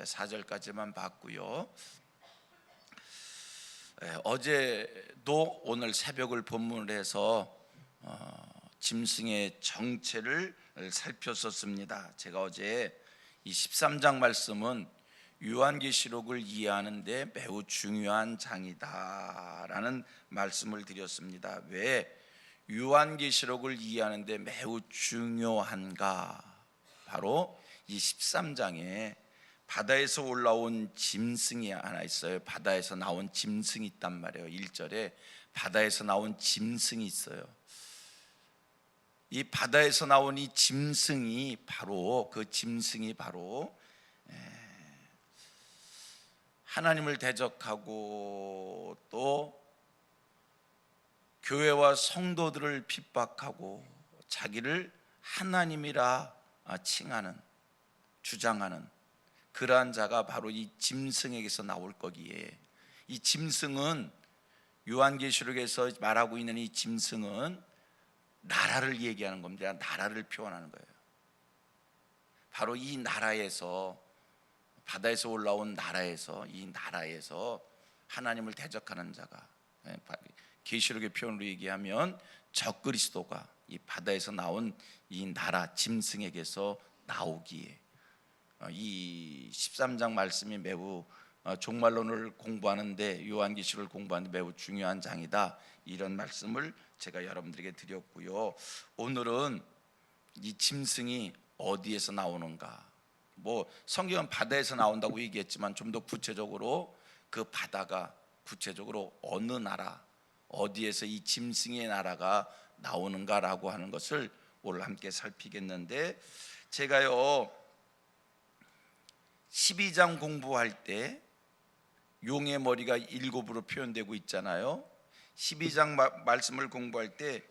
4절까지만 봤고요. 어제도 오늘 새벽을 본문으로 해서 짐승의 정체를 살폈었습니다. 제가 어제 이 13장 말씀은 요한계시록을 이해하는 데 매우 중요한 장이다라는 말씀을 드렸습니다. 왜 요한계시록을 이해하는 데 매우 중요한가? 바로 이 13장에 바다에서 올라온 짐승이 하나 있어요. 바다에서 나온 짐승이 있단 말이에요. 1절에 바다에서 나온 짐승이 있어요. 이 바다에서 나온 이 짐승이 바로 하나님을 대적하고 또 교회와 성도들을 핍박하고 자기를 하나님이라 칭하는, 주장하는 그러한 자가 바로 이 짐승에게서 나올 거기에, 이 짐승은 요한계시록에서 말하고 있는 이 짐승은 나라를 얘기하는 겁니다. 나라를 표현하는 거예요. 바로 이 나라에서, 바다에서 올라온 나라에서, 이 나라에서 하나님을 대적하는 자가, 계시록의 표현으로 얘기하면 적그리스도가 이 바다에서 나온 이 나라 짐승에게서 나오기에, 이 13장 말씀이 매우 종말론을 공부하는데, 요한계시록을 공부하는데 매우 중요한 장이다, 이런 말씀을 제가 여러분들에게 드렸고요. 오늘은 이 짐승이 어디에서 나오는가, 성경은 바다에서 나온다고 얘기했지만 좀 더 구체적으로 그 바다가 구체적으로 어느 나라, 어디에서 이 짐승의 나라가 나오는가라고 하는 것을 오늘 함께 살피겠는데, 제가요 12장 공부할 때 용의 머리가 7으로 표현되고 있잖아요. 12장 말씀을 공부할 때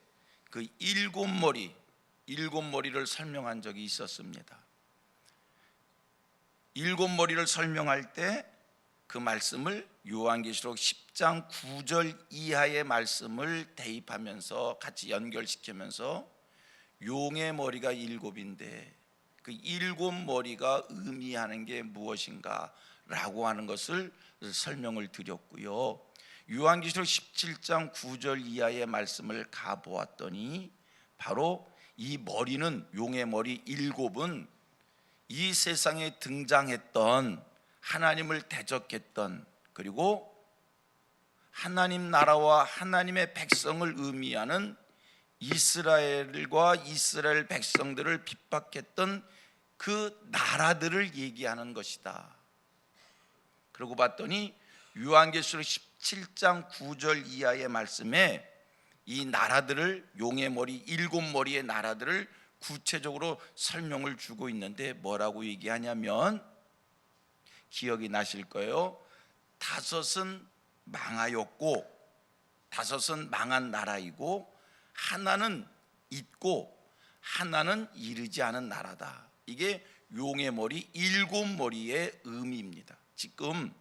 그 7머리를 설명한 적이 있었습니다. 7머리를 설명할 때 그 말씀을 요한계시록 10장 9절 이하의 말씀을 대입하면서 같이 연결시키면서 용의 머리가 7인데 그 7머리가 의미하는 게 무엇인가 라고 하는 것을 설명을 드렸고요. 요한계시록 17장 9절 이하의 말씀을 가보았더니 바로 이 머리는, 용의 머리 7은 이 세상에 등장했던 하나님을 대적했던, 그리고 하나님 나라와 하나님의 백성을 의미하는 이스라엘과 이스라엘 백성들을 핍박했던 그 나라들을 얘기하는 것이다. 그러고 봤더니 요한계시록 17장 9절 이하의 말씀에 이 나라들을, 용의 머리 7머리의 나라들을 구체적으로 설명을 주고 있는데 뭐라고 얘기하냐면, 기억이 나실 거예요. 5은 망하였고, 5은 망한 나라이고, 하나는 있고 하나는 이르지 않은 나라다. 이게 용의 머리 7머리의 의미입니다. 지금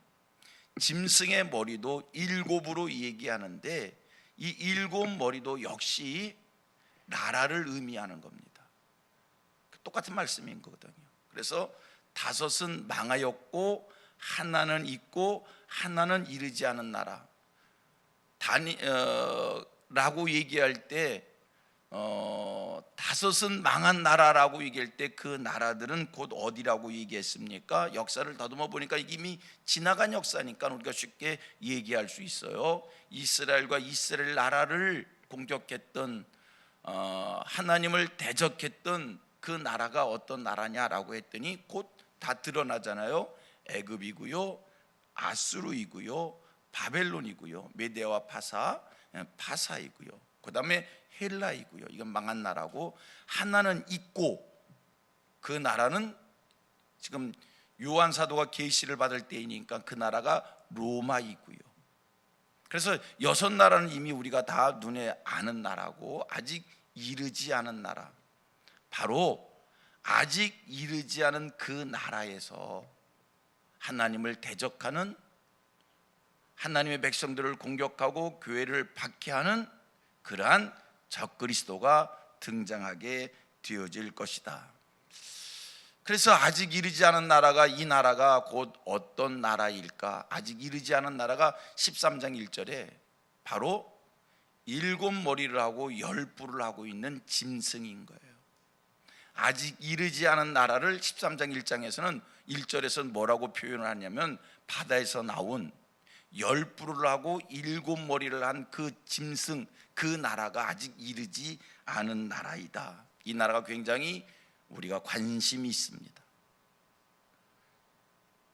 짐승의 머리도 7으로 얘기하는데 이 7머리도 역시 나라를 의미하는 겁니다. 똑같은 말씀인 거거든요. 그래서 5은 망하였고 하나는 있고 하나는 이르지 않은 나라 라고 얘기할 때 5은 망한 나라라고 얘기할 때 그 나라들은 곧 어디라고 얘기했습니까? 역사를 더듬어 보니까 이미 지나간 역사니까 우리가 쉽게 얘기할 수 있어요. 이스라엘과 이스라엘 나라를 공격했던, 하나님을 대적했던 그 나라가 어떤 나라냐라고 했더니 곧 다 드러나잖아요. 애굽이고요, 아수르이고요, 바벨론이고요, 메대와 파사이고요, 그 다음에 헬라이고요. 이건 망한 나라고, 하나는 있고 그 나라는 지금 요한 사도가 계시를 받을 때이니까 그 나라가 로마이고요. 그래서 6나라는 이미 우리가 다 눈에 아는 나라고, 아직 이르지 않은 나라, 바로 아직 이르지 않은 그 나라에서 하나님을 대적하는, 하나님의 백성들을 공격하고 교회를 박해하는 그러한 적그리스도가 등장하게 되어질 것이다. 그래서 아직 이르지 않은 나라가, 이 나라가 곧 어떤 나라일까? 아직 이르지 않은 나라가 13장 1절에 바로 7머리를 하고 10뿔을 하고 있는 짐승인 거예요. 아직 이르지 않은 나라를 13장 1장에서는 1절에서는 뭐라고 표현을 하냐면 바다에서 나온 10뿔을 하고 7머리를 한 그 짐승, 그 나라가 아직 이르지 않은 나라이다. 이 나라가 굉장히 우리가 관심이 있습니다.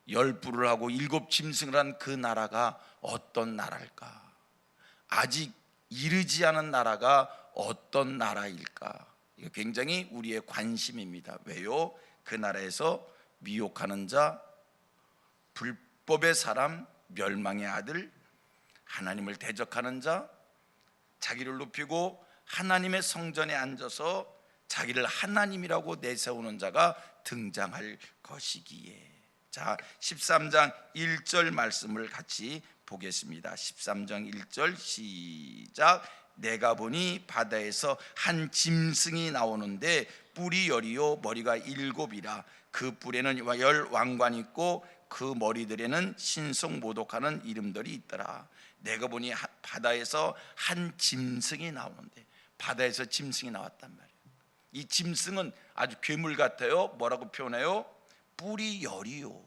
10뿔을 하고 7짐승을 한 그 나라가 어떤 나라일까? 아직 이르지 않은 나라가 어떤 나라일까? 이거 굉장히 우리의 관심입니다. 왜요? 그 나라에서 미혹하는 자, 불법의 사람, 멸망의 아들, 하나님을 대적하는 자, 자기를 높이고 하나님의 성전에 앉아서 자기를 하나님이라고 내세우는 자가 등장할 것이기에. 자, 13장 1절 말씀을 같이 보겠습니다. 13장 1절 시작. 내가 보니 바다에서 한 짐승이 나오는데 뿔이 10이요 머리가 7이라. 그 뿔에는 10 왕관이 있고 그 머리들에는 신성모독하는 이름들이 있더라. 내가 보니 바다에서 한 짐승이 나오는데, 바다에서 짐승이 나왔단 말이에요. 이 짐승은 아주 괴물 같아요. 뭐라고 표현해요? 뿔이 10이요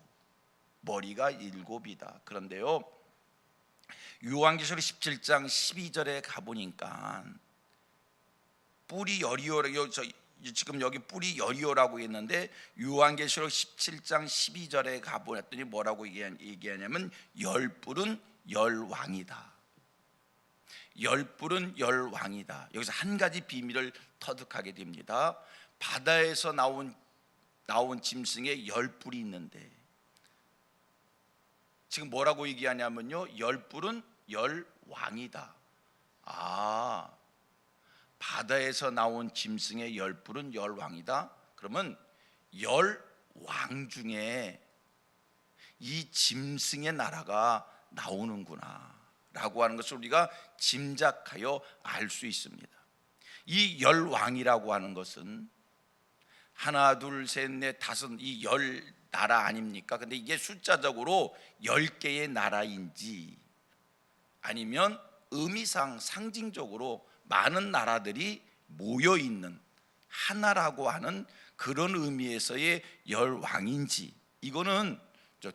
머리가 7이다. 그런데요, 요한계시록 17장 12절에 가보니까 뿔이 10이요, 지금 여기 뿔이 10이요라고 했는데 요한계시록 17장 12절에 가보았더니 뭐라고 얘기하냐면 10뿔은 10왕이다. 10뿔은 10왕이다. 여기서 한 가지 비밀을 터득하게 됩니다. 바다에서 나온 짐승에 10뿔이 있는데 지금 뭐라고 얘기하냐면요, 10뿔은 10왕이다. 아, 바다에서 나온 짐승의 10뿔은 10왕이다. 그러면 10왕 중에 이 짐승의 나라가 나오는구나 라고 하는 것을 우리가 짐작하여 알 수 있습니다. 이 10왕이라고 하는 것은 하나, 둘, 셋, 넷, 다섯, 이 10 나라 아닙니까? 근데 이게 숫자적으로 10개의 나라인지 아니면 의미상 상징적으로 많은 나라들이 모여 있는 하나라고 하는 그런 의미에서의 10왕인지, 이거는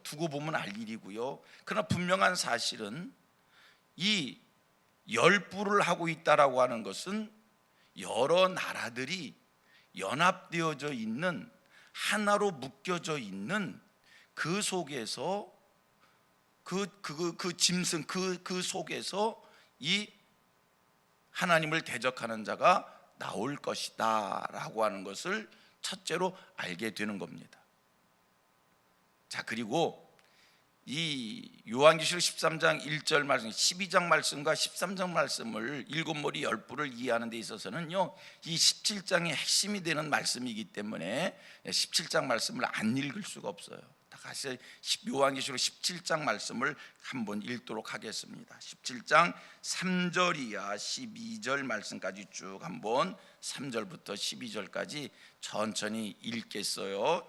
두고 보면 알 일이고요. 그러나 분명한 사실은 이 10뿔을 하고 있다라고 하는 것은 여러 나라들이 연합되어져 있는, 하나로 묶여져 있는 그 속에서 그 짐승 그 속에서 이 하나님을 대적하는 자가 나올 것이다 라고 하는 것을 첫째로 알게 되는 겁니다. 자, 그리고 이 요한계시록 13장 1절 말씀, 12장 말씀과 13장 말씀을 7머리 10뿔을 이해하는 데 있어서는요, 이 17장의 핵심이 되는 말씀이기 때문에 17장 말씀을 안 읽을 수가 없어요. 다 같이 요한계시록 17장 말씀을 한번 읽도록 하겠습니다. 17장 3절 이하 12절 말씀까지 쭉 한번 3절부터 12절까지 천천히 읽겠어요.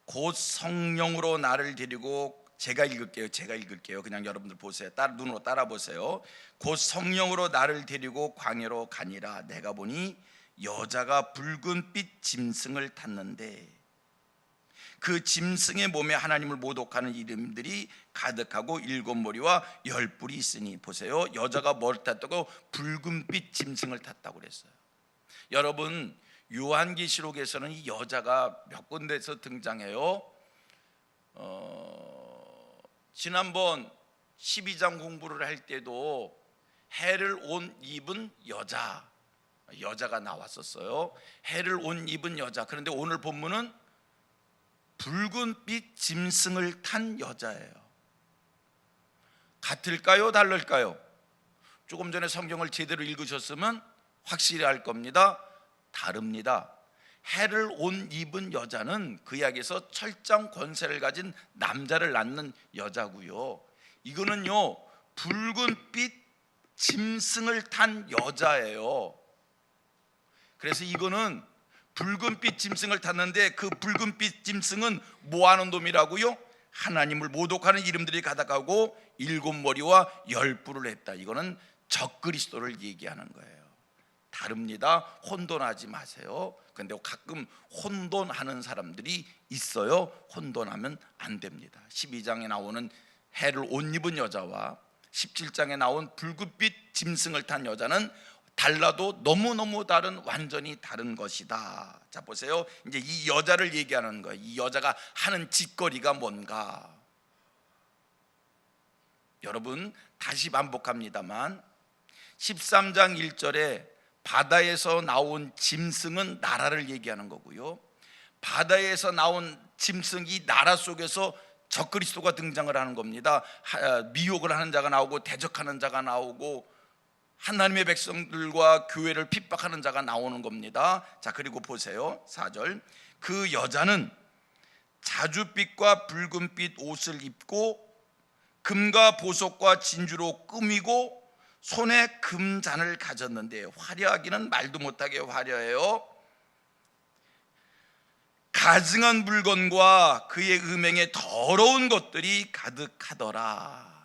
곧 성령으로 나를 데리고, 제가 읽을게요. 그냥 여러분들 보세요. 눈으로 따라 보세요. 곧 성령으로 나를 데리고 광야로 가니라. 내가 보니 여자가 붉은빛 짐승을 탔는데 그 짐승의 몸에 하나님을 모독하는 이름들이 가득하고 7머리와 10뿔이 있으니. 보세요, 여자가 뭘 탔다고? 붉은빛 짐승을 탔다고 그랬어요. 여러분, 요한계시록에서는 이 여자가 몇 군데에서 등장해요. 지난번 12장 공부를 할 때도 해를 옷 입은 여자가 나왔었어요. 해를 옷 입은 여자. 그런데 오늘 본문은 붉은빛 짐승을 탄 여자예요. 같을까요? 다를까요? 조금 전에 성경을 제대로 읽으셨으면 확실히 알 겁니다. 다릅니다. 해를 옷 입은 여자는 그 이야기에서 철장 권세를 가진 남자를 낳는 여자고요. 이거는요, 붉은빛 짐승을 탄 여자예요. 그래서 이거는 붉은빛 짐승을 탔는데 그 붉은빛 짐승은 뭐하는 놈이라고요? 하나님을 모독하는 이름들이 가득하고 7머리와 10뿔을 했다. 이거는 적그리스도를 얘기하는 거예요. 다릅니다. 혼돈하지 마세요. 근데 가끔 혼돈하는 사람들이 있어요. 혼돈하면 안 됩니다. 12장에 나오는 해를 옷 입은 여자와 17장에 나온 붉은빛 짐승을 탄 여자는 달라도 너무너무 다른, 완전히 다른 것이다. 자 보세요. 이제 이 여자를 얘기하는 거예요. 이 여자가 하는 짓거리가 뭔가. 여러분 다시 반복합니다만 13장 1절에 바다에서 나온 짐승은 나라를 얘기하는 거고요. 바다에서 나온 짐승이 나라 속에서 적그리스도가 등장을 하는 겁니다. 미혹을 하는 자가 나오고 대적하는 자가 나오고 하나님의 백성들과 교회를 핍박하는 자가 나오는 겁니다. 자 그리고 보세요. 4절. 그 여자는 자줏빛과 붉은빛 옷을 입고 금과 보석과 진주로 꾸미고 손에 금잔을 가졌는데, 화려하기는 말도 못하게 화려해요. 가증한 물건과 그의 음행에 더러운 것들이 가득하더라.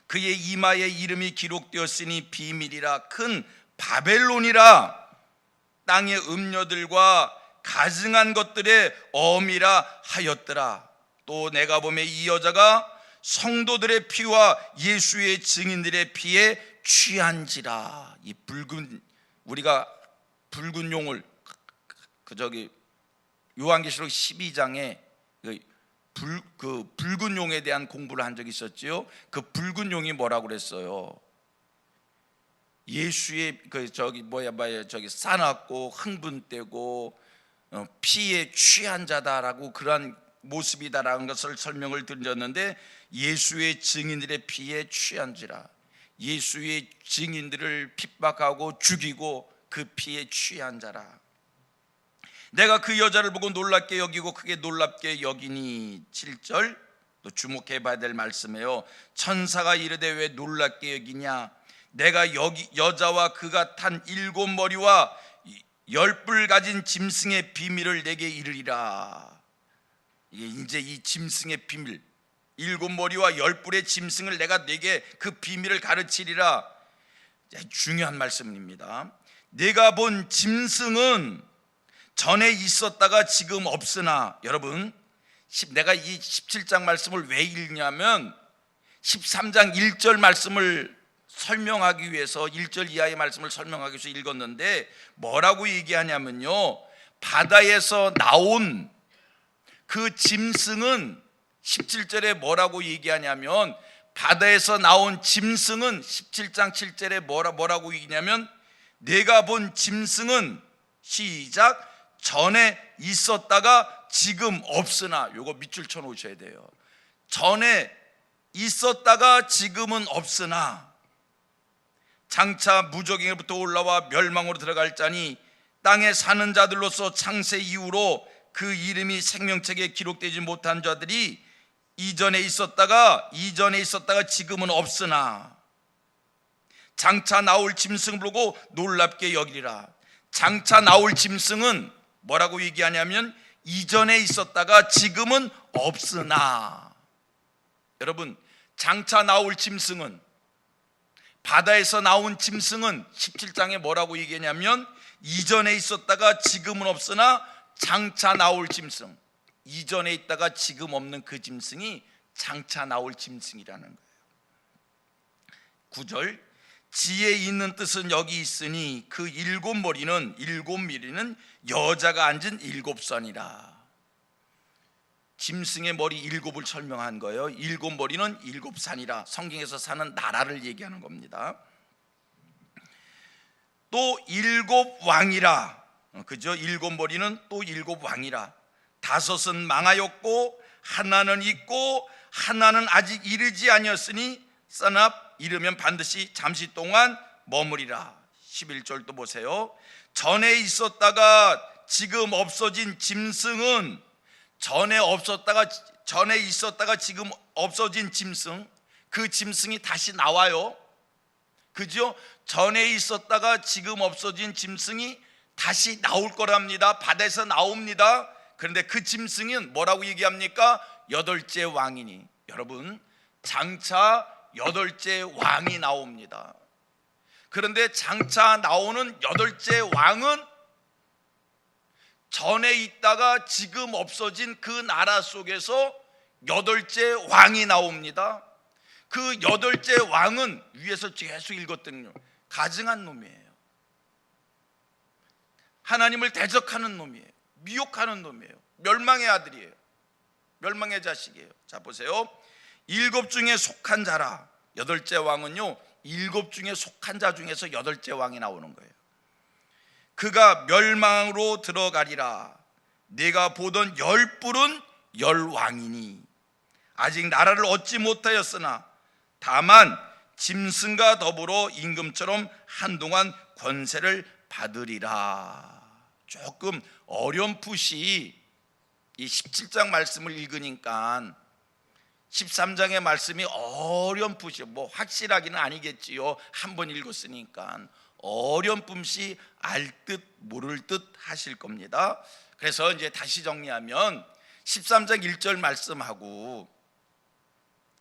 그의 이마에 이름이 기록되었으니 비밀이라, 큰 바벨론이라, 땅의 음녀들과 가증한 것들의 어미라 하였더라. 또 내가 보매 이 여자가 성도들의 피와 예수의 증인들의 피에 취한지라. 이 우리가 붉은 용을 요한계시록 12장에 그 붉은 용에 대한 공부를 한 적이 있었지요. 그 붉은 용이 뭐라고 그랬어요? 예수의 싸납고 흥분되고 피에 취한 자다라고, 그러한 모습이다라는 것을 설명을 드렸는데, 예수의 증인들의 피에 취한지라. 예수의 증인들을 핍박하고 죽이고 그 피에 취한 자라. 내가 그 여자를 보고 놀랍게 여기고 크게 놀랍게 여기니. 7절 또 주목해 봐야 될 말씀이에요. 천사가 이르되 왜 놀랍게 여기냐? 내가 여자와 그가 탄 7머리와 10뿔 가진 짐승의 비밀을 내게 이르리라. 이게 이제 이 짐승의 비밀, 7머리와 10뿔의 짐승을 내가 내게 그 비밀을 가르치리라. 중요한 말씀입니다. 내가 본 짐승은 전에 있었다가 지금 없으나. 여러분, 내가 이 17장 말씀을 왜 읽냐면 13장 1절 말씀을 설명하기 위해서, 1절 이하의 말씀을 설명하기 위해서 읽었는데, 뭐라고 얘기하냐면요, 바다에서 나온 그 짐승은 17절에 뭐라고 얘기하냐면, 바다에서 나온 짐승은 17장 7절에 뭐라고 얘기냐면, 내가 본 짐승은 시작, 전에 있었다가 지금 없으나. 요거 밑줄 쳐 놓으셔야 돼요. 전에 있었다가 지금은 없으나 장차 무적에게부터 올라와 멸망으로 들어갈 자니, 땅에 사는 자들로서 창세 이후로 그 이름이 생명책에 기록되지 못한 자들이 이전에 있었다가 지금은 없으나 장차 나올 짐승을 보고 놀랍게 여기리라. 장차 나올 짐승은 뭐라고 얘기하냐면, 이전에 있었다가 지금은 없으나. 여러분, 장차 나올 짐승은, 바다에서 나온 짐승은 17장에 뭐라고 얘기하냐면, 이전에 있었다가 지금은 없으나 장차 나올 짐승, 이전에 있다가 지금 없는 그 짐승이 장차 나올 짐승이라는 거예요. 9절, 지혜 있는 뜻은 여기 있으니 그 7머리는 여자가 앉은 7산이라. 짐승의 머리 7을 설명한 거예요. 7머리는 7산이라. 성경에서 사는 나라를 얘기하는 겁니다. 또 7왕이라. 그죠? 7머리는 또 7왕이라. 5은 망하였고 하나는 있고 하나는 아직 이르지 아니었으니 써납 이르면 반드시 잠시 동안 머무리라. 11절도 보세요. 전에 있었다가 지금 없어진 짐승은, 전에 있었다가 지금 없어진 짐승, 그 짐승이 다시 나와요. 그죠? 전에 있었다가 지금 없어진 짐승이 다시 나올 거랍니다. 바다에서 나옵니다. 그런데 그 짐승은 뭐라고 얘기합니까? 여덟째 왕이니. 여러분, 장차 여덟째 왕이 나옵니다. 그런데 장차 나오는 여덟째 왕은 전에 있다가 지금 없어진 그 나라 속에서 여덟째 왕이 나옵니다. 그 여덟째 왕은 위에서 계속 읽었더니요, 가증한 놈이에요. 하나님을 대적하는 놈이에요. 미혹하는 놈이에요. 멸망의 아들이에요. 멸망의 자식이에요. 자, 보세요. 일곱 중에 속한 자라. 여덟째 왕은요, 일곱 중에 속한 자 중에서 여덟째 왕이 나오는 거예요. 그가 멸망으로 들어가리라. 내가 보던 열 뿔은 열 왕이니 아직 나라를 얻지 못하였으나 다만 짐승과 더불어 임금처럼 한동안 권세를 받으리라. 조금 어렴풋이 이 17장 말씀을 읽으니까 13장의 말씀이 어렴풋이, 뭐 확실하기는 아니겠지요. 한번 읽었으니까 어렴풋이 알 듯 모를 듯 하실 겁니다. 그래서 이제 다시 정리하면 13장 1절 말씀하고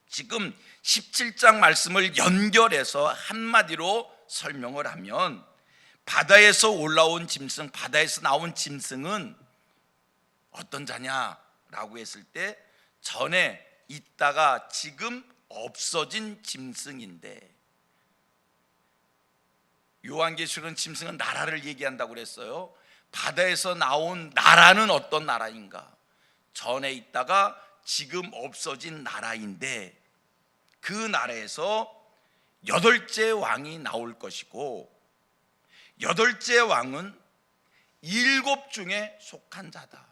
지금 17장 말씀을 연결해서 한마디로 설명을 하면, 바다에서 올라온 짐승, 바다에서 나온 짐승은 어떤 자냐라고 했을 때 전에 있다가 지금 없어진 짐승인데, 요한계시록은 짐승은 나라를 얘기한다고 그랬어요. 바다에서 나온 나라는 어떤 나라인가? 전에 있다가 지금 없어진 나라인데, 그 나라에서 여덟째 왕이 나올 것이고, 여덟째 왕은 일곱 중에 속한 자다.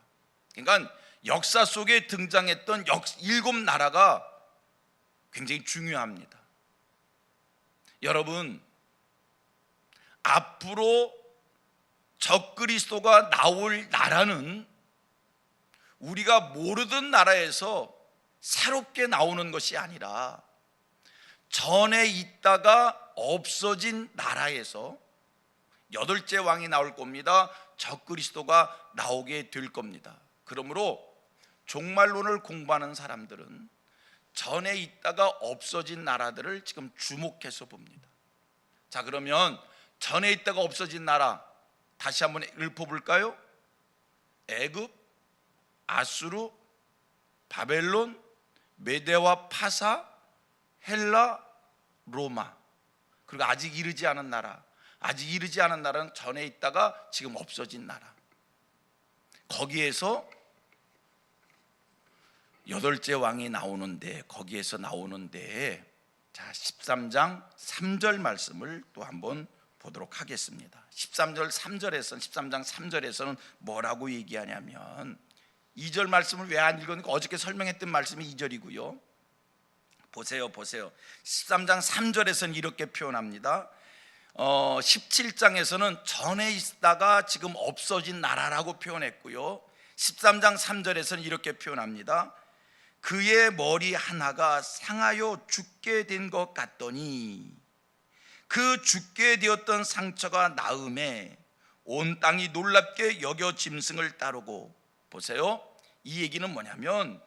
그러니까 역사 속에 등장했던 일곱 나라가 굉장히 중요합니다. 여러분, 앞으로 적그리스도가 나올 나라는 우리가 모르던 나라에서 새롭게 나오는 것이 아니라 전에 있다가 없어진 나라에서 여덟째 왕이 나올 겁니다. 적그리스도가 나오게 될 겁니다. 그러므로 종말론을 공부하는 사람들은 전에 있다가 없어진 나라들을 지금 주목해서 봅니다. 자, 그러면 전에 있다가 없어진 나라 다시 한번 읊어볼까요? 애굽, 아수르, 바벨론, 메대와 파사, 헬라, 로마. 그리고 아직 이르지 않은 나라, 아직 이르지 않은 나라는 전에 있다가 지금 없어진 나라. 거기에서 여덟째 왕이 나오는데, 거기에서 나오는데, 자, 13장 3절 말씀을 또 한번 보도록 하겠습니다. 13장 3절에서는 뭐라고 얘기하냐면, 2절 말씀을 왜 안 읽었는가? 어저께 설명했던 말씀이 2절이고요. 보세요. 13장 3절에서는 이렇게 표현합니다. 17장에서는 전에 있다가 지금 없어진 나라라고 표현했고요. 13장 3절에서는 이렇게 표현합니다. 그의 머리 하나가 상하여 죽게 된 것 같더니 그 죽게 되었던 상처가 나음에 온 땅이 놀랍게 여겨 짐승을 따르고. 보세요. 이 얘기는 뭐냐면,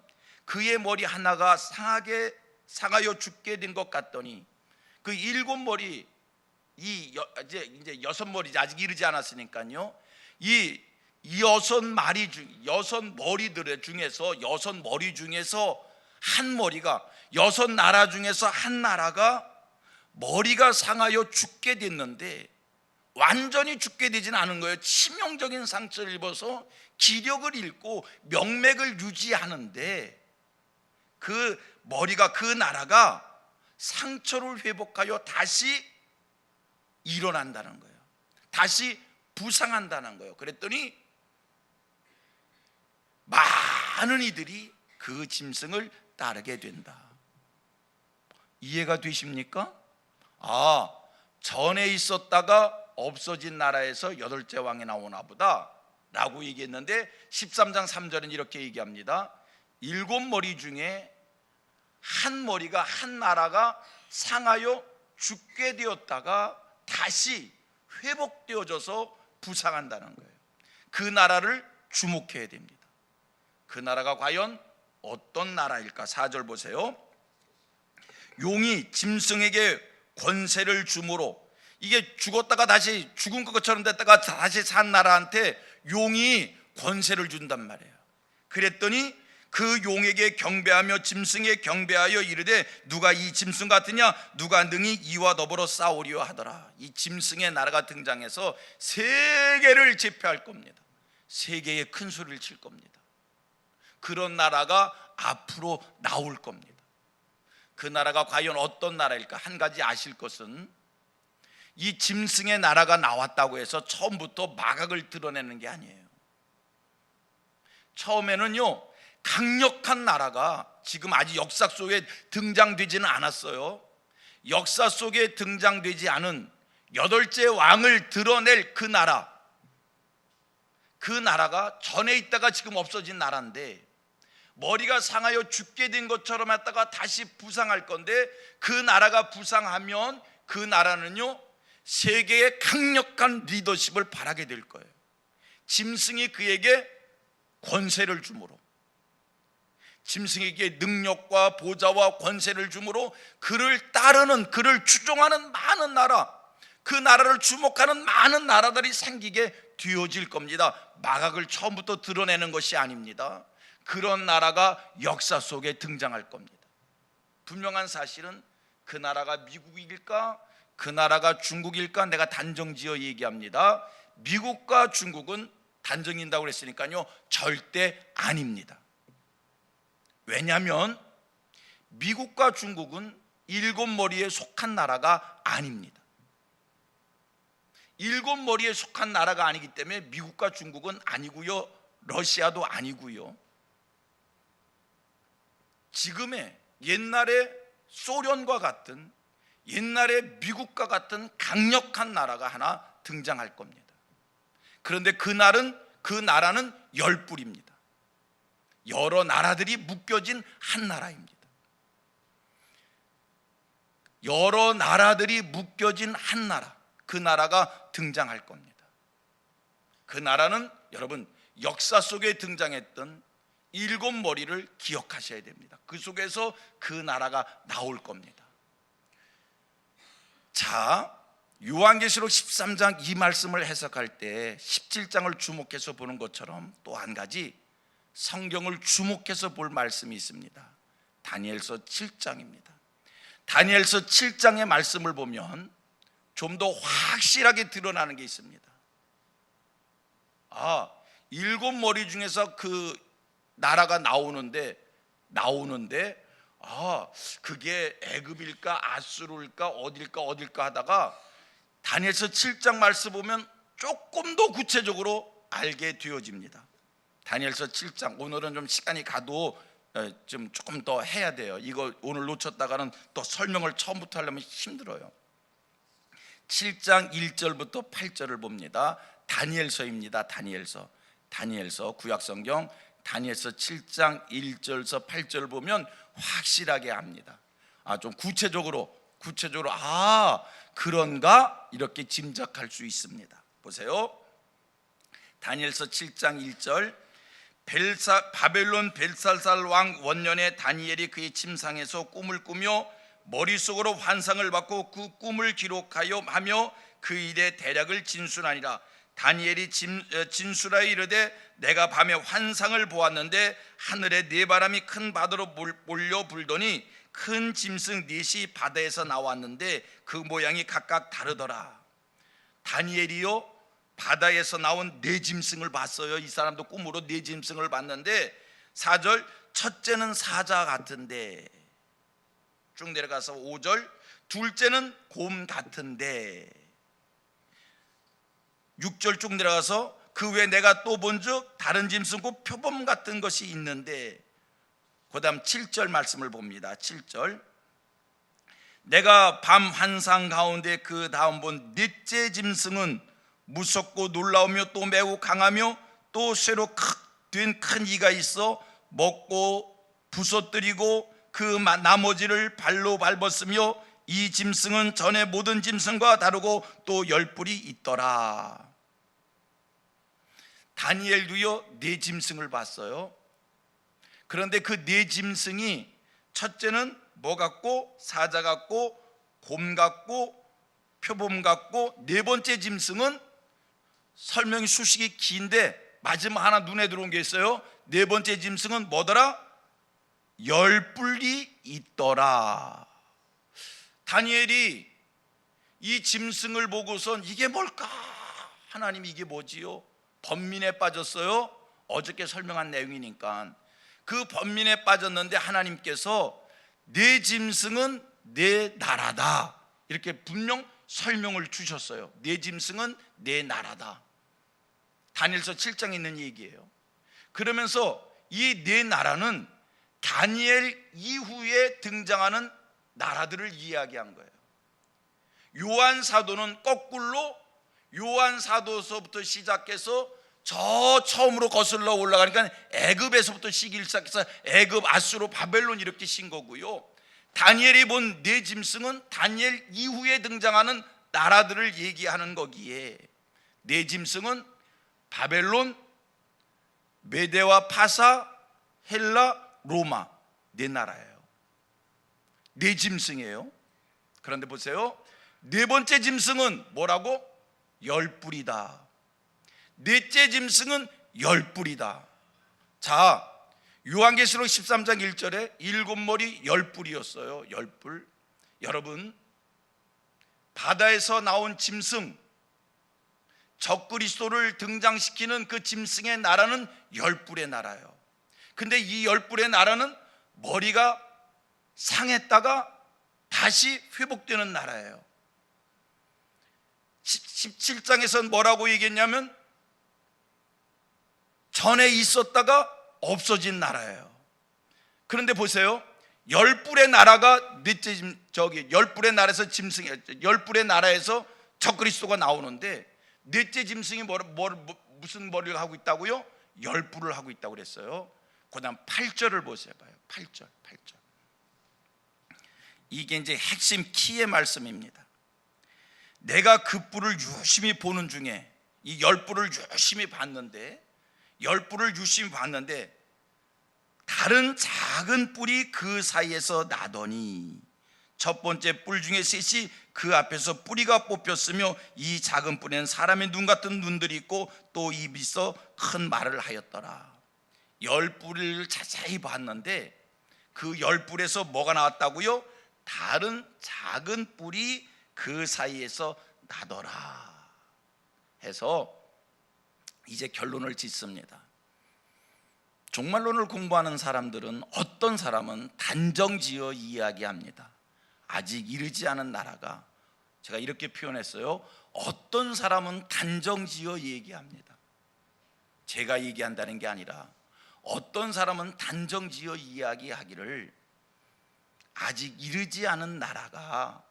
그의 머리 하나가 상하여 죽게 된 것 같더니, 그 일곱 머리, 이제 여섯 머리지, 아직 이르지 않았으니까요. 이 여섯 머리들 중에서 여섯 머리 중에서 한 머리가, 여섯 나라 중에서 한 나라가 머리가 상하여 죽게 됐는데, 완전히 죽게 되지는 않은 거예요. 치명적인 상처를 입어서 기력을 잃고 명맥을 유지하는데, 그 머리가, 그 나라가 상처를 회복하여 다시 일어난다는 거예요. 다시 부상한다는 거예요. 그랬더니 많은 이들이 그 짐승을 따르게 된다. 이해가 되십니까? 전에 있었다가 없어진 나라에서 여덟째 왕이 나오나 보다 라고 얘기했는데, 13장 3절은 이렇게 얘기합니다. 일곱 머리 중에 한 머리가, 한 나라가 상하여 죽게 되었다가 다시 회복되어져서 부상한다는 거예요. 그 나라를 주목해야 됩니다. 그 나라가 과연 어떤 나라일까? 4절 보세요. 용이 짐승에게 권세를 주므로, 이게 죽었다가 다시 죽은 것처럼 됐다가 다시 산 나라한테 용이 권세를 준단 말이에요. 그랬더니 그 용에게 경배하며 짐승에 경배하여 이르되 누가 이 짐승 같으냐, 누가 능히 이와 더불어 싸우리요 하더라. 이 짐승의 나라가 등장해서 세계를 제패할 겁니다. 세계에 큰 소리를 칠 겁니다. 그런 나라가 앞으로 나올 겁니다. 그 나라가 과연 어떤 나라일까? 한 가지 아실 것은 이 짐승의 나라가 나왔다고 해서 처음부터 마각을 드러내는 게 아니에요. 처음에는요, 강력한 나라가 지금 아직 역사 속에 등장되지는 않았어요. 역사 속에 등장되지 않은 8째 왕을 드러낼 그 나라, 그 나라가 전에 있다가 지금 없어진 나라인데, 머리가 상하여 죽게 된 것처럼 했다가 다시 부상할 건데, 그 나라가 부상하면 그 나라는요, 세계의 강력한 리더십을 바라게 될 거예요. 짐승이 그에게 권세를 주므로, 짐승에게 능력과 보좌와 권세를 주므로 그를 따르는, 그를 추종하는 많은 나라, 그 나라를 주목하는 많은 나라들이 생기게 되어질 겁니다. 마각을 처음부터 드러내는 것이 아닙니다. 그런 나라가 역사 속에 등장할 겁니다. 분명한 사실은 그 나라가 미국일까, 그 나라가 중국일까? 내가 단정지어 얘기합니다. 미국과 중국은 단정인다고 그랬으니까요, 절대 아닙니다. 왜냐하면 미국과 중국은 7머리에 속한 나라가 아닙니다. 7머리에 속한 나라가 아니기 때문에 미국과 중국은 아니고요, 러시아도 아니고요, 지금의 옛날에 소련과 같은, 옛날에 미국과 같은 강력한 나라가 하나 등장할 겁니다. 그런데 그 나라는 10뿔입니다. 여러 나라들이 묶여진 한 나라입니다. 여러 나라들이 묶여진 한 나라, 그 나라가 등장할 겁니다. 그 나라는 여러분, 역사 속에 등장했던 7머리를 기억하셔야 됩니다. 그 속에서 그 나라가 나올 겁니다. 자, 요한계시록 13장 이 말씀을 해석할 때 17장을 주목해서 보는 것처럼 또 한 가지 성경을 주목해서 볼 말씀이 있습니다. 다니엘서 7장입니다. 다니엘서 7장의 말씀을 보면 좀 더 확실하게 드러나는 게 있습니다. 7머리 중에서 그 나라가 나오는데 그게 애굽일까 아수르일까 어딜까 하다가 다니엘서 7장 말씀 보면 조금 더 구체적으로 알게 되어집니다. 다니엘서 7장, 오늘은 좀 시간이 가도 좀 조금 더 해야 돼요. 이거 오늘 놓쳤다가는 또 설명을 처음부터 하려면 힘들어요. 7장 1절부터 8절을 봅니다. 다니엘서입니다. 다니엘서 구약성경 다니엘서 7장 1절에서 8절을 보면 확실하게 압니다. 좀 구체적으로 그런가 이렇게 짐작할 수 있습니다. 보세요. 다니엘서 7장 1절, 바벨론 벨사살 왕 원년에 다니엘이 그의 침상에서 꿈을 꾸며 머릿속으로 환상을 받고 그 꿈을 기록하여 하며 그 일의 대략을 진술하니라. 다니엘이 진술하여 이르되 내가 밤에 환상을 보았는데 하늘에 네 바람이 큰 바다로 몰려 불더니 큰 짐승 넷이 바다에서 나왔는데 그 모양이 각각 다르더라. 다니엘이요, 바다에서 나온 네 짐승을 봤어요. 이 사람도 꿈으로 네 짐승을 봤는데 4절, 첫째는 사자 같은데, 쭉 내려가서 5절, 둘째는 곰 같은데, 6절 쭉 내려가서 그 외에 내가 또 본즉 다른 짐승고 표범 같은 것이 있는데, 그 다음 7절 말씀을 봅니다. 7절, 내가 밤 환상 가운데 그 다음 본 넷째 짐승은 무섭고 놀라우며 또 매우 강하며 또 쇠로 된 큰 이가 있어 먹고 부서뜨리고 그 나머지를 발로 밟았으며 이 짐승은 전에 모든 짐승과 다르고 또 10뿔이 있더라. 다니엘도요 네 짐승을 봤어요. 그런데 그 네 짐승이 첫째는 뭐 같고 사자 같고 곰 같고 표범 같고, 네 번째 짐승은 설명이 수식이 긴데 마지막 하나 눈에 들어온 게 있어요. 네 번째 짐승은 뭐더라? 열뿔이 있더라. 다니엘이 이 짐승을 보고선 이게 뭘까? 하나님 이게 뭐지요? 번민에 빠졌어요. 어저께 설명한 내용이니까 그 번민에 빠졌는데 하나님께서 네 짐승은 네 나라다 이렇게 분명 설명을 주셨어요. 네 짐승은 네 나라다. 다니엘서 7장에 있는 얘기예요. 그러면서 이 네 나라는 다니엘 이후에 등장하는 나라들을 이야기한 거예요. 요한 사도는 거꾸로 요한 사도서부터 시작해서 저 처음으로 거슬러 올라가니까 애굽에서부터 시기를 시작해서 애굽, 아수르, 바벨론 이렇게 신 거고요. 다니엘이 본 네 짐승은 다니엘 이후에 등장하는 나라들을 얘기하는 거기에 네 짐승은 바벨론, 메데와 파사, 헬라, 로마 네 나라예요. 네 짐승이에요. 그런데 보세요. 네 번째 짐승은 뭐라고? 열뿔이다. 넷째 짐승은 열뿔이다. 자, 요한계시록 13장 1절에 일곱 머리 열뿔이었어요. 열뿔. 여러분, 바다에서 나온 짐승, 적그리스도를 등장시키는 그 짐승의 나라는 열뿔의 나라예요. 근데 이 열뿔의 나라는 머리가 상했다가 다시 회복되는 나라예요. 17장에서는 뭐라고 얘기했냐면 전에 있었다가 없어진 나라예요. 그런데 보세요. 열뿔의 나라가 넷째 열뿔의 나라에서 짐승이 열뿔의 나라에서 적그리스도가 나오는데 넷째 짐승이 무슨 머리를 하고 있다고요? 열뿔을 하고 있다고 그랬어요. 그다음 8절을 보세요. 봐요. 8절. 이게 이제 핵심 키의 말씀입니다. 내가 그 뿔을 유심히 보는 중에 이 열뿔을 유심히 봤는데 다른 작은 뿔이 그 사이에서 나더니 첫 번째 뿔 중에 셋이 그 앞에서 뿌리가 뽑혔으며 이 작은 뿔에는 사람의 눈 같은 눈들이 있고 또 입이 있어 큰 말을 하였더라. 열뿔을 자세히 봤는데 그 열뿔에서 뭐가 나왔다고요? 다른 작은 뿔이 그 사이에서 나더라 해서 이제 결론을 짓습니다. 종말론을 공부하는 사람들은 어떤 사람은 단정지어 이야기합니다. 아직 이르지 않은 나라가, 제가 이렇게 표현했어요. 어떤 사람은 단정지어 얘기합니다. 제가 얘기한다는 게 아니라 어떤 사람은 단정지어 이야기하기를 아직 이르지 않은 나라가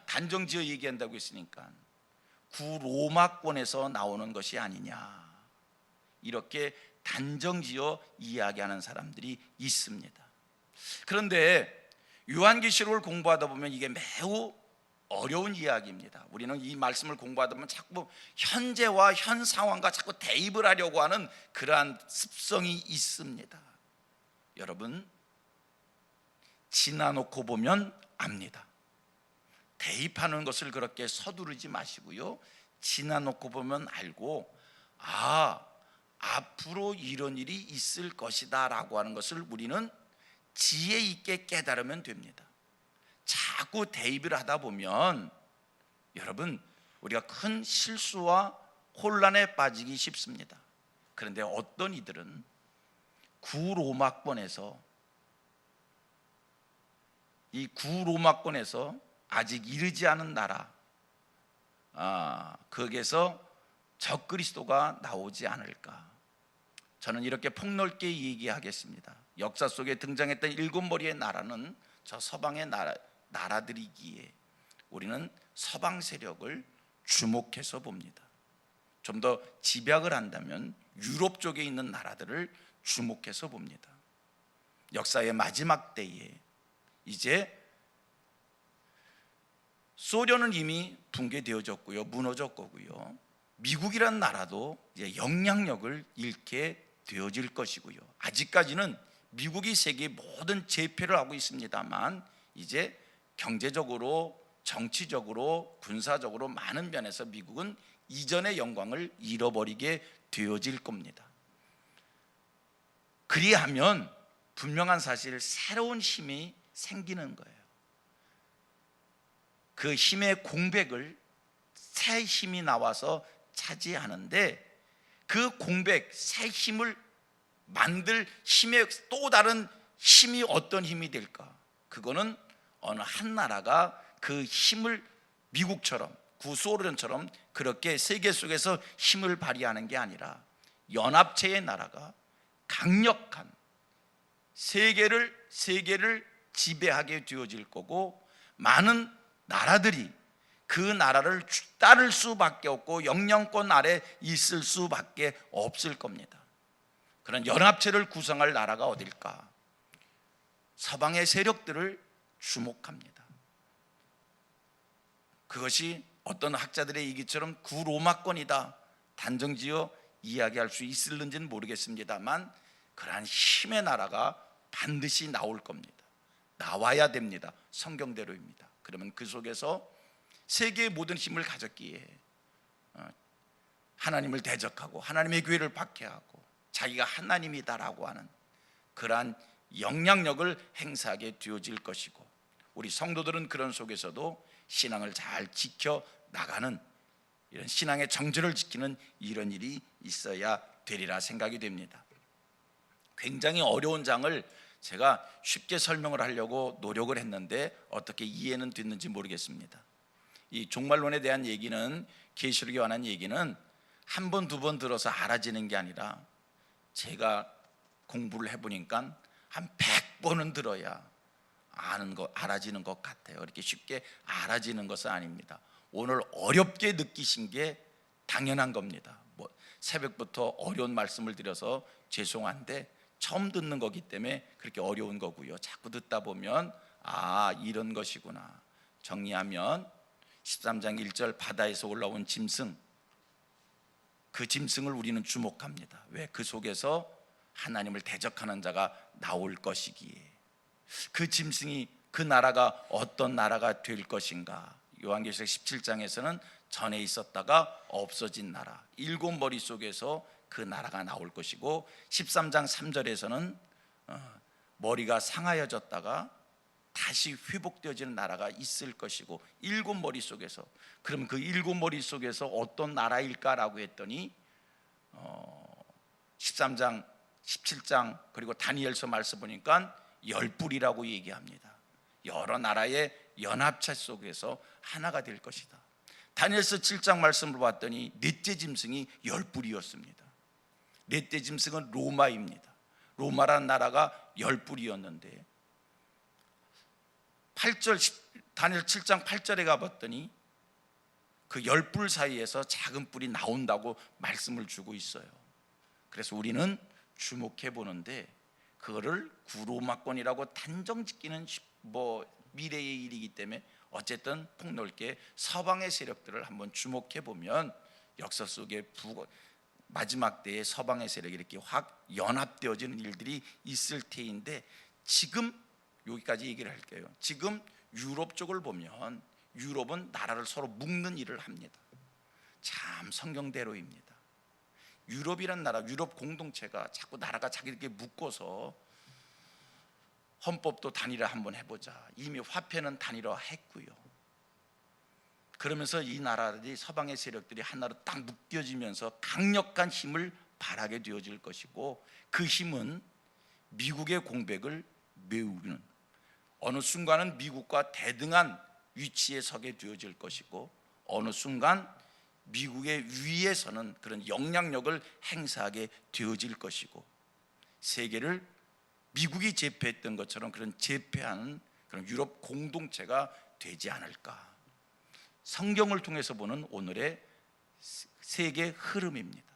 단정지어 얘기한다고 했으니까 구로마권에서 나오는 것이 아니냐 이렇게 단정지어 이야기하는 사람들이 있습니다. 그런데 요한계시록을 공부하다 보면 이게 매우 어려운 이야기입니다. 우리는 이 말씀을 공부하다 보면 자꾸 현재와 현 상황과 자꾸 대입을 하려고 하는 그러한 습성이 있습니다. 여러분, 지나놓고 보면 압니다. 대입하는 것을 그렇게 서두르지 마시고요, 지나놓고 보면 알고 앞으로 이런 일이 있을 것이다 라고 하는 것을 우리는 지혜 있게 깨달으면 됩니다. 자꾸 대입을 하다 보면 여러분 우리가 큰 실수와 혼란에 빠지기 쉽습니다. 그런데 어떤 이들은 구로마권에서 아직 이르지 않은 나라, 거기에서 적그리스도가 나오지 않을까. 저는 이렇게 폭넓게 얘기하겠습니다. 역사 속에 등장했던 일곱 머리의 나라는 저 서방의 나라들이기에 우리는 서방 세력을 주목해서 봅니다. 좀 더 집약을 한다면 유럽 쪽에 있는 나라들을 주목해서 봅니다. 역사의 마지막 때에 이제 소련은 이미 붕괴되어졌고요, 무너졌고요. 미국이란 나라도 이제 영향력을 잃게 되어질 것이고요. 아직까지는 미국이 세계 모든 제패를 하고 있습니다만 이제 경제적으로, 정치적으로, 군사적으로 많은 면에서 미국은 이전의 영광을 잃어버리게 되어질 겁니다. 그리하면 분명한 사실, 새로운 힘이 생기는 거예요. 그 힘의 공백을 새 힘이 나와서 차지하는데, 그 공백, 새 힘을 만들 힘의 또 다른 힘이 어떤 힘이 될까? 그거는 어느 한 나라가 그 힘을 미국처럼, 구소련처럼 그렇게 세계 속에서 힘을 발휘하는 게 아니라 연합체의 나라가 강력한 세계를 지배하게 되어질 거고, 많은 나라들이 그 나라를 따를 수밖에 없고 영향권 아래 있을 수밖에 없을 겁니다. 그런 연합체를 구성할 나라가 어딜까? 서방의 세력들을 주목합니다. 그것이 어떤 학자들의 얘기처럼 구로마권이다 단정지어 이야기할 수 있을는지는 모르겠습니다만, 그러한 힘의 나라가 반드시 나올 겁니다. 나와야 됩니다. 성경대로입니다. 그러면 그 속에서 세계의 모든 힘을 가졌기에 하나님을 대적하고 하나님의 교회를 박해하고 자기가 하나님이다라고 하는 그러한 영향력을 행사하게 되어질 것이고, 우리 성도들은 그런 속에서도 신앙을 잘 지켜 나가는, 이런 신앙의 정절을 지키는 이런 일이 있어야 되리라 생각이 됩니다. 굉장히 어려운 장을 제가 쉽게 설명을 하려고 노력을 했는데 어떻게 이해는 됐는지 모르겠습니다. 이 종말론에 대한 얘기는, 계시록에 관한 얘기는 한 번, 두 번 들어서 알아지는 게 아니라 제가 공부를 해보니까 한 100번은 들어야 알아지는 것 같아요. 이렇게 쉽게 알아지는 것은 아닙니다. 오늘 어렵게 느끼신 게 당연한 겁니다. 새벽부터 어려운 말씀을 드려서 죄송한데 처음 듣는 거기 때문에 그렇게 어려운 거고요. 자꾸 듣다 보면 이런 것이구나. 정리하면 13장 1절 바다에서 올라온 짐승, 그 짐승을 우리는 주목합니다. 왜? 그 속에서 하나님을 대적하는 자가 나올 것이기에. 그 짐승이, 그 나라가 어떤 나라가 될 것인가? 요한계시록 17장에서는 전에 있었다가 없어진 나라, 7머리 속에서 그 나라가 나올 것이고, 13장 3절에서는 머리가 상하여졌다가 다시 회복되어지는 나라가 있을 것이고, 7머리 속에서, 그럼 그 7머리 속에서 어떤 나라일까라고 했더니 13장 17장 그리고 다니엘서 말씀 보니까 10뿔이라고 얘기합니다. 여러 나라의 연합체 속에서 하나가 될 것이다. 다니엘서 7장 말씀을 봤더니 넷째 짐승이 10뿔이었습니다. 넷째 짐승은 로마입니다. 로마라는 나라가 10뿔이었는데 8절, 다니엘 7장 8절에 가봤더니 그 10뿔 사이에서 작은 뿔이 나온다고 말씀을 주고 있어요. 그래서 우리는 주목해 보는데, 그거를 구로마권이라고 단정 짓기는 미래의 일이기 때문에 어쨌든 폭넓게 서방의 세력들을 한번 주목해 보면 역사 속에 마지막 때에 서방의 세력이 이렇게 확 연합되어지는 일들이 있을 테인데, 지금 여기까지 얘기를 할게요. 지금 유럽 쪽을 보면 유럽은 나라를 서로 묶는 일을 합니다. 참 성경대로입니다. 유럽이란 나라, 유럽 공동체가 자꾸 나라가 자기들끼리 묶어서 헌법도 단일화 한번 해보자, 이미 화폐는 단일화 했고요. 그러면서 이 나라들이, 서방의 세력들이 하나로 딱 묶여지면서 강력한 힘을 발하게 되어질 것이고, 그 힘은 미국의 공백을 메우는, 어느 순간은 미국과 대등한 위치에 서게 되어질 것이고, 어느 순간 미국의 위에서는 그런 영향력을 행사하게 되어질 것이고, 세계를 미국이 제패했던 것처럼 그런 제패하는 그런 유럽 공동체가 되지 않을까. 성경을 통해서 보는 오늘의 세계 흐름입니다.